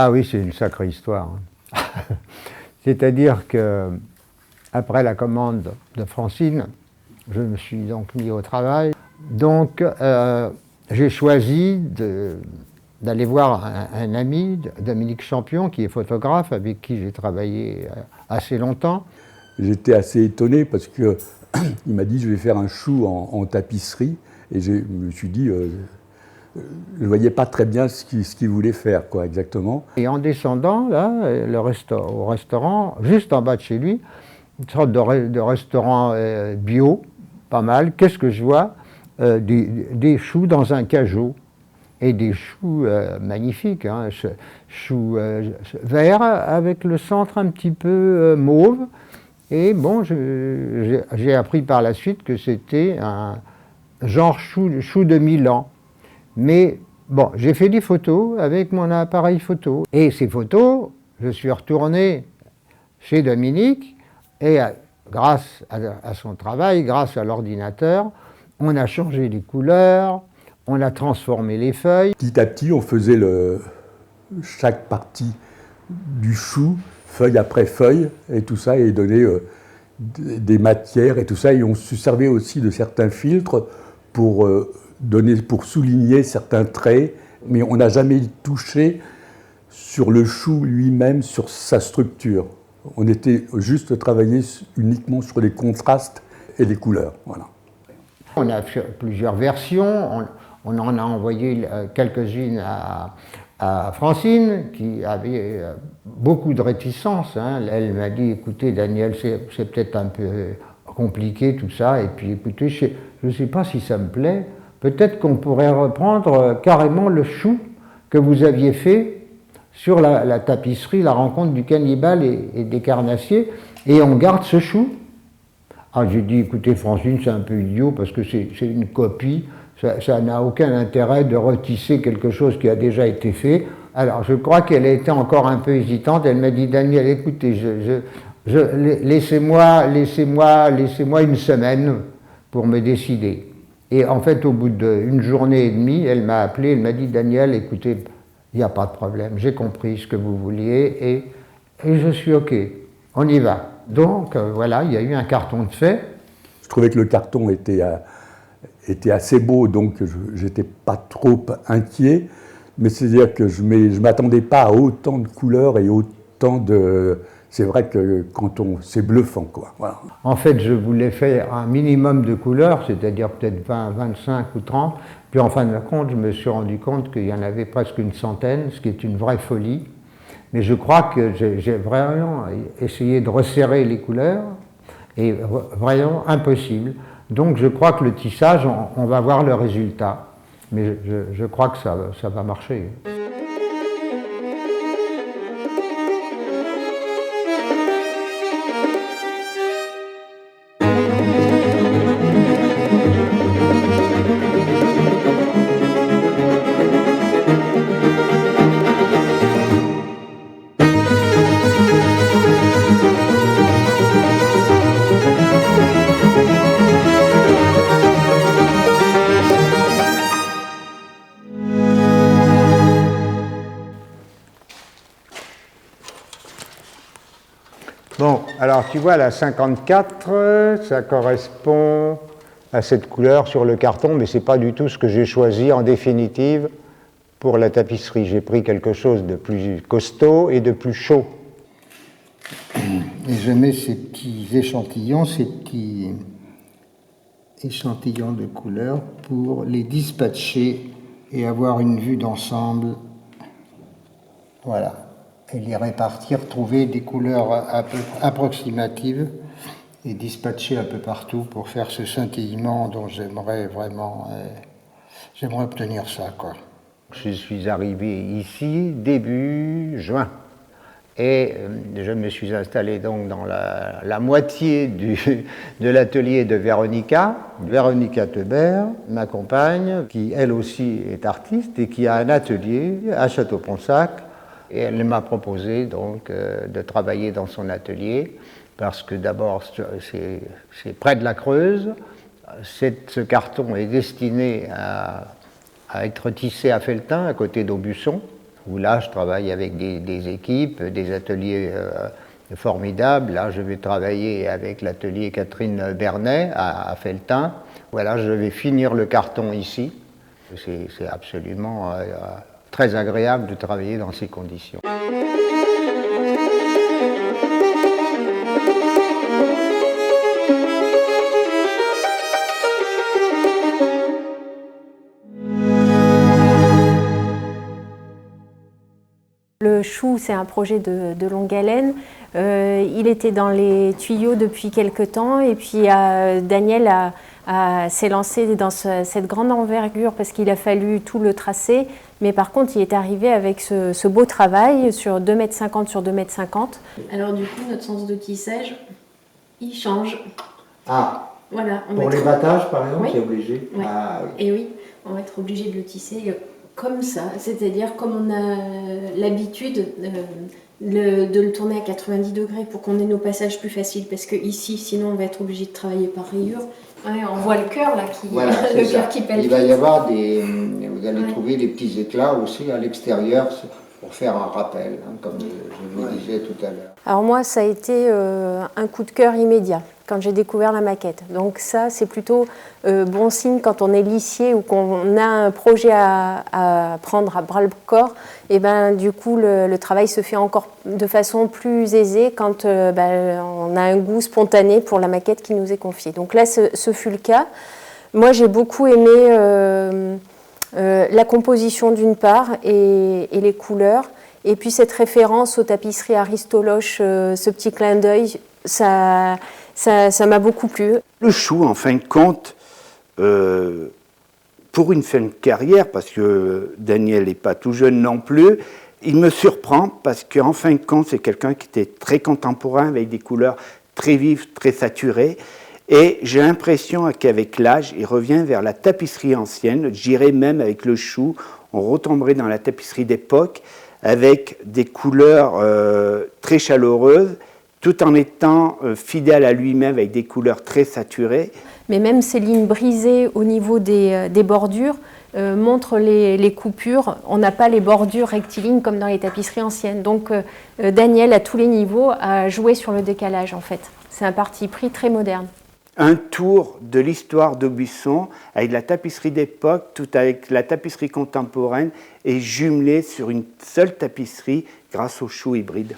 Ah oui, c'est une sacrée histoire. C'est-à-dire que après la commande de Francine, je me suis donc mis au travail. Donc j'ai choisi d'aller voir un ami, Dominique Champion, qui est photographe, avec qui j'ai travaillé assez longtemps. J'étais assez étonné parce qu'il m'a dit je vais faire un chou en tapisserie et je me suis dit je ne voyais pas très bien ce qu'il voulait faire, quoi, exactement. Et en descendant, là, au restaurant, juste en bas de chez lui, une sorte de restaurant bio, pas mal, qu'est-ce que je vois? Des choux dans un cajot. Et des choux magnifiques, hein, choux verts avec le centre un petit peu mauve. Et bon, j'ai appris par la suite que c'était un genre chou de Milan. Mais bon, j'ai fait des photos avec mon appareil photo. Et ces photos, je suis retourné chez Dominique et grâce à son travail, grâce à l'ordinateur, on a changé les couleurs, on a transformé les feuilles. Petit à petit, on faisait chaque partie du chou, feuille après feuille, et tout ça, et donnait des matières et tout ça. Et on se servait aussi de certains filtres pour souligner certains traits, mais on n'a jamais touché sur le chou lui-même, sur sa structure. On était juste travaillé uniquement sur les contrastes et les couleurs. Voilà. On a fait plusieurs versions, on en a envoyé quelques-unes à Francine, qui avait beaucoup de réticence. Hein. Elle m'a dit, écoutez Daniel, c'est peut-être un peu compliqué tout ça, et puis écoutez, je ne sais pas si ça me plaît, peut-être qu'on pourrait reprendre carrément le chou que vous aviez fait sur la tapisserie, la rencontre du cannibale et des carnassiers, et on garde ce chou. Ah, j'ai dit, écoutez Francine, c'est un peu idiot parce que c'est une copie, ça n'a aucun intérêt de retisser quelque chose qui a déjà été fait. Alors je crois qu'elle a été encore un peu hésitante, elle m'a dit, Daniel, écoutez, laissez-moi une semaine pour me décider. Et en fait, au bout d'une journée et demie, elle m'a appelé, elle m'a dit, Daniel, écoutez, il n'y a pas de problème, j'ai compris ce que vous vouliez et je suis OK, on y va. Donc voilà, il y a eu un carton de fait. Je trouvais que le carton était assez beau, donc je n'étais pas trop inquiet. Mais c'est-à-dire que je ne m'attendais pas à autant de couleurs et autant de... C'est vrai que c'est bluffant, quoi. Voilà. En fait, je voulais faire un minimum de couleurs, c'est-à-dire peut-être 20, 25 ou 30. Puis en fin de compte, je me suis rendu compte qu'il y en avait presque une centaine, ce qui est une vraie folie. Mais je crois que j'ai vraiment essayé de resserrer les couleurs, et vraiment impossible. Donc je crois que le tissage, on va voir le résultat. Mais je crois que ça va marcher. Bon, alors tu vois la 54, ça correspond à cette couleur sur le carton, mais ce n'est pas du tout ce que j'ai choisi en définitive pour la tapisserie. J'ai pris quelque chose de plus costaud et de plus chaud. Et je mets ces petits échantillons de couleurs pour les dispatcher et avoir une vue d'ensemble. Voilà. Et les répartir, trouver des couleurs un peu approximatives et dispatcher un peu partout pour faire ce scintillement dont j'aimerais vraiment J'aimerais obtenir ça, quoi. Je suis arrivé ici début juin. Et je me suis installé donc dans la moitié de l'atelier de Véronica Teubert, ma compagne, qui elle aussi est artiste et qui a un atelier à Château-Ponsac. Et elle m'a proposé donc de travailler dans son atelier parce que d'abord c'est près de la Creuse. Ce carton est destiné à être tissé à Felletin, à côté d'Aubusson, où là je travaille avec des équipes, des ateliers formidables. Là je vais travailler avec l'atelier Catherine Bernet à Felletin. Voilà, je vais finir le carton ici. C'est absolument très agréable de travailler dans ces conditions. Le chou, c'est un projet de longue haleine. Il était dans les tuyaux depuis quelque temps et puis Daniel s'est lancé dans cette grande envergure parce qu'il a fallu tout le tracer. Mais par contre, il est arrivé avec ce beau travail sur 2,50 m sur 2,50 m. Alors du coup, notre sens de tissage, il change. Ah, voilà, pour les battages, par exemple, oui. c'est obligé. Oui. Ah, oui. Et oui, on va être obligé de le tisser comme ça, c'est-à-dire comme on a l'habitude de le tourner à 90 degrés pour qu'on ait nos passages plus faciles, parce que ici, sinon on va être obligé de travailler par rayure. Ouais, on voit le cœur là, voilà, le cœur qui palpite. Il va y avoir vous allez trouver des petits éclats aussi à l'extérieur pour faire un rappel, hein, comme je vous disais tout à l'heure. Alors moi, ça a été un coup de cœur immédiat quand j'ai découvert la maquette. Donc ça, c'est plutôt bon signe quand on est lissier ou qu'on a un projet à prendre à bras-le-corps. Et ben du coup, le travail se fait encore de façon plus aisée quand on a un goût spontané pour la maquette qui nous est confiée. Donc là, ce fut le cas. Moi, j'ai beaucoup aimé la composition d'une part et les couleurs. Et puis cette référence aux tapisseries Aristoloche, ce petit clin d'œil, ça m'a beaucoup plu. Le chou, en fin de compte, pour une fin de carrière, parce que Daniel n'est pas tout jeune non plus, il me surprend parce qu'en fin de compte, c'est quelqu'un qui était très contemporain, avec des couleurs très vives, très saturées. Et j'ai l'impression qu'avec l'âge, il revient vers la tapisserie ancienne. J'irais même avec le chou, on retomberait dans la tapisserie d'époque, avec des couleurs très chaleureuses, tout en étant fidèle à lui-même avec des couleurs très saturées. Mais même ces lignes brisées au niveau des bordures montrent les coupures. On n'a pas les bordures rectilignes comme dans les tapisseries anciennes. Donc Daniel, à tous les niveaux, a joué sur le décalage en fait. C'est un parti pris très moderne. Un tour de l'histoire d'Aubusson avec la tapisserie d'époque, tout avec la tapisserie contemporaine et jumelé sur une seule tapisserie grâce au chou hybride.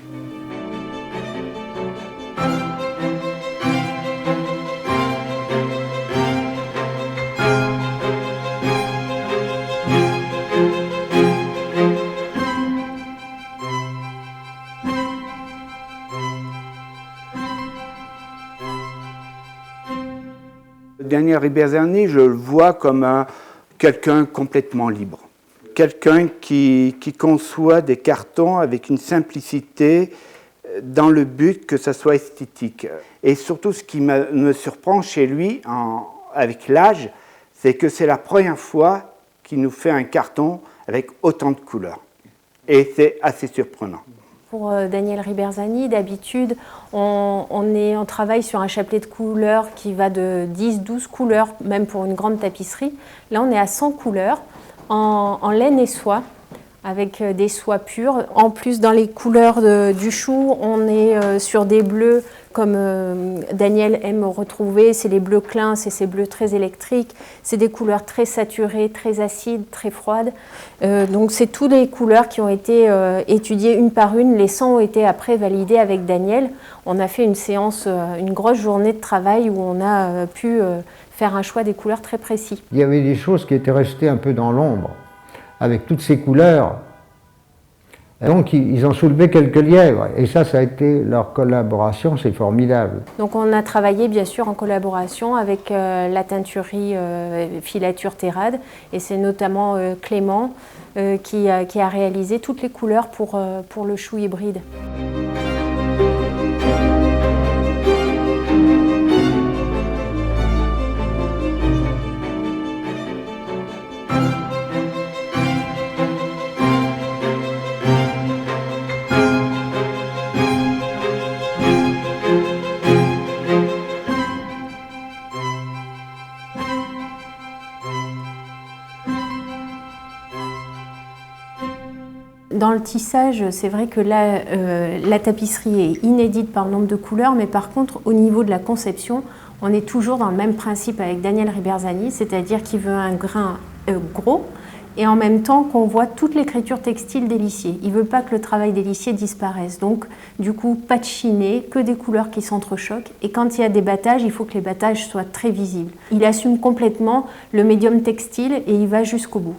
Daniel Riberzani, je le vois comme quelqu'un complètement libre. Quelqu'un qui conçoit des cartons avec une simplicité dans le but que ça soit esthétique. Et surtout, ce qui me surprend chez lui, avec l'âge, c'est que c'est la première fois qu'il nous fait un carton avec autant de couleurs. Et c'est assez surprenant. Pour Daniel Riberzani, d'habitude, on travaille sur un chapelet de couleurs qui va de 10-12 couleurs, même pour une grande tapisserie. Là, on est à 100 couleurs, en laine et soie, avec des soies pures. En plus, dans les couleurs du chou, on est sur des bleus comme Daniel aime retrouver. C'est les bleus clins, c'est ces bleus très électriques. C'est des couleurs très saturées, très acides, très froides. Donc, c'est toutes les couleurs qui ont été étudiées une par une. Les 100 ont été après validées avec Daniel. On a fait une séance, une grosse journée de travail où on a pu faire un choix des couleurs très précis. Il y avait des choses qui étaient restées un peu dans l'ombre. Avec toutes ces couleurs, Donc ils ont soulevé quelques lièvres et ça a été leur collaboration, c'est formidable. Donc on a travaillé bien sûr en collaboration avec la teinturerie Filature Terrade et c'est notamment Clément qui a réalisé toutes les couleurs pour le chou hybride. Dans le tissage, c'est vrai que là, la tapisserie est inédite par le nombre de couleurs, mais par contre, au niveau de la conception, on est toujours dans le même principe avec Daniel Riberzani, c'est-à-dire qu'il veut un grain gros et en même temps qu'on voit toute l'écriture textile des lissiers. Il ne veut pas que le travail des lissiers disparaisse. Donc, du coup, pas de chiné, que des couleurs qui s'entrechoquent. Et quand il y a des battages, il faut que les battages soient très visibles. Il assume complètement le médium textile et il va jusqu'au bout.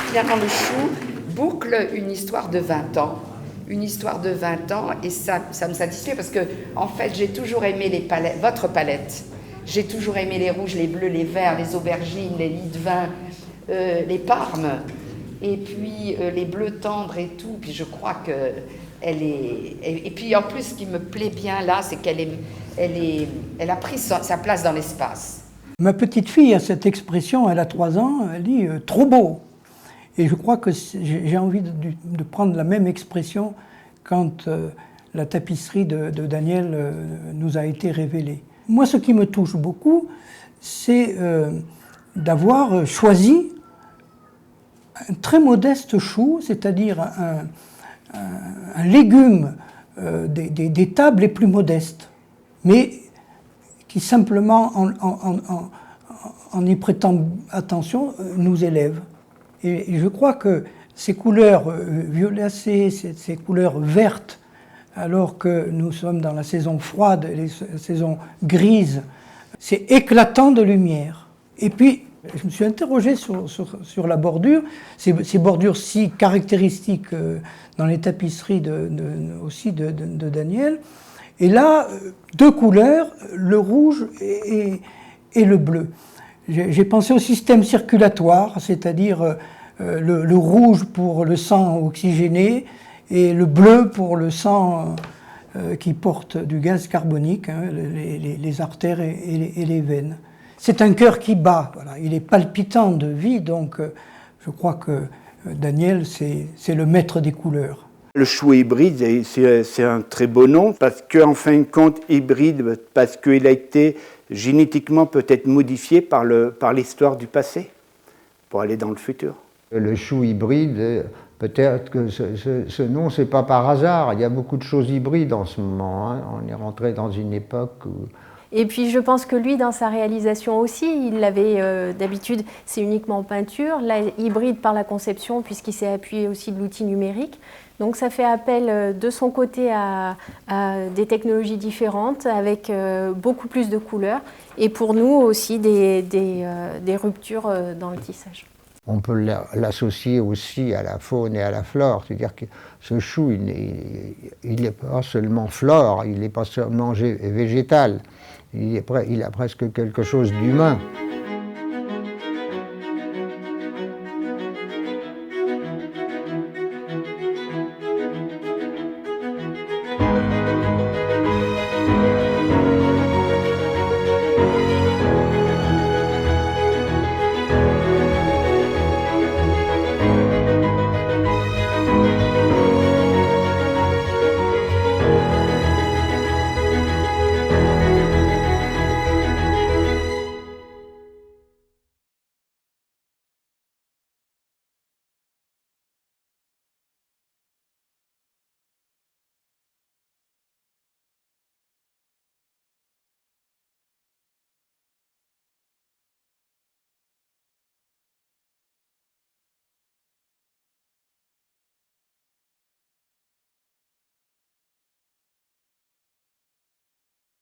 Finalement, le chou boucle une histoire de 20 ans. Une histoire de 20 ans, et ça me satisfait parce que, en fait, j'ai toujours aimé les palettes, votre palette. J'ai toujours aimé les rouges, les bleus, les verts, les aubergines, les lits de vin, les parmes, et puis les bleus tendres et tout. Puis je crois que elle est. Et puis en plus, ce qui me plaît bien là, c'est elle a pris sa place dans l'espace. Ma petite fille a cette expression, elle a 3 ans, elle dit « trop beau ». Et je crois que j'ai envie de prendre la même expression quand la tapisserie de Daniel nous a été révélée. Moi, ce qui me touche beaucoup, c'est d'avoir choisi un très modeste chou, c'est-à-dire un légume des tables les plus modestes, mais qui simplement, en y prêtant attention, nous élève. Et je crois que ces couleurs violacées, ces couleurs vertes, alors que nous sommes dans la saison froide, la saison grise, c'est éclatant de lumière. Et puis, je me suis interrogé sur la bordure, ces bordures si caractéristiques dans les tapisseries aussi de Daniel. Et là, 2 couleurs, le rouge et le bleu. J'ai pensé au système circulatoire, c'est-à-dire le rouge pour le sang oxygéné et le bleu pour le sang qui porte du gaz carbonique, hein, les artères et les veines. C'est un cœur qui bat, voilà. Il est palpitant de vie, donc je crois que Daniel, c'est le maître des couleurs. Le chou hybride, c'est un très beau nom, parce qu'en fin de compte, hybride, parce qu'il a été génétiquement peut-être modifié par l'histoire du passé, pour aller dans le futur. Le chou hybride, peut-être que ce nom, c'est pas par hasard. Il y a beaucoup de choses hybrides en ce moment. Hein. On est rentré dans une époque où... Et puis je pense que lui, dans sa réalisation aussi, il l'avait d'habitude, c'est uniquement en peinture, là, hybride par la conception, puisqu'il s'est appuyé aussi de l'outil numérique. Donc ça fait appel de son côté à des technologies différentes, avec beaucoup plus de couleurs, et pour nous aussi des ruptures dans le tissage. On peut l'associer aussi à la faune et à la flore, c'est-à-dire que ce chou, il n'est pas seulement flore, il n'est pas seulement végétal, il a presque quelque chose d'humain.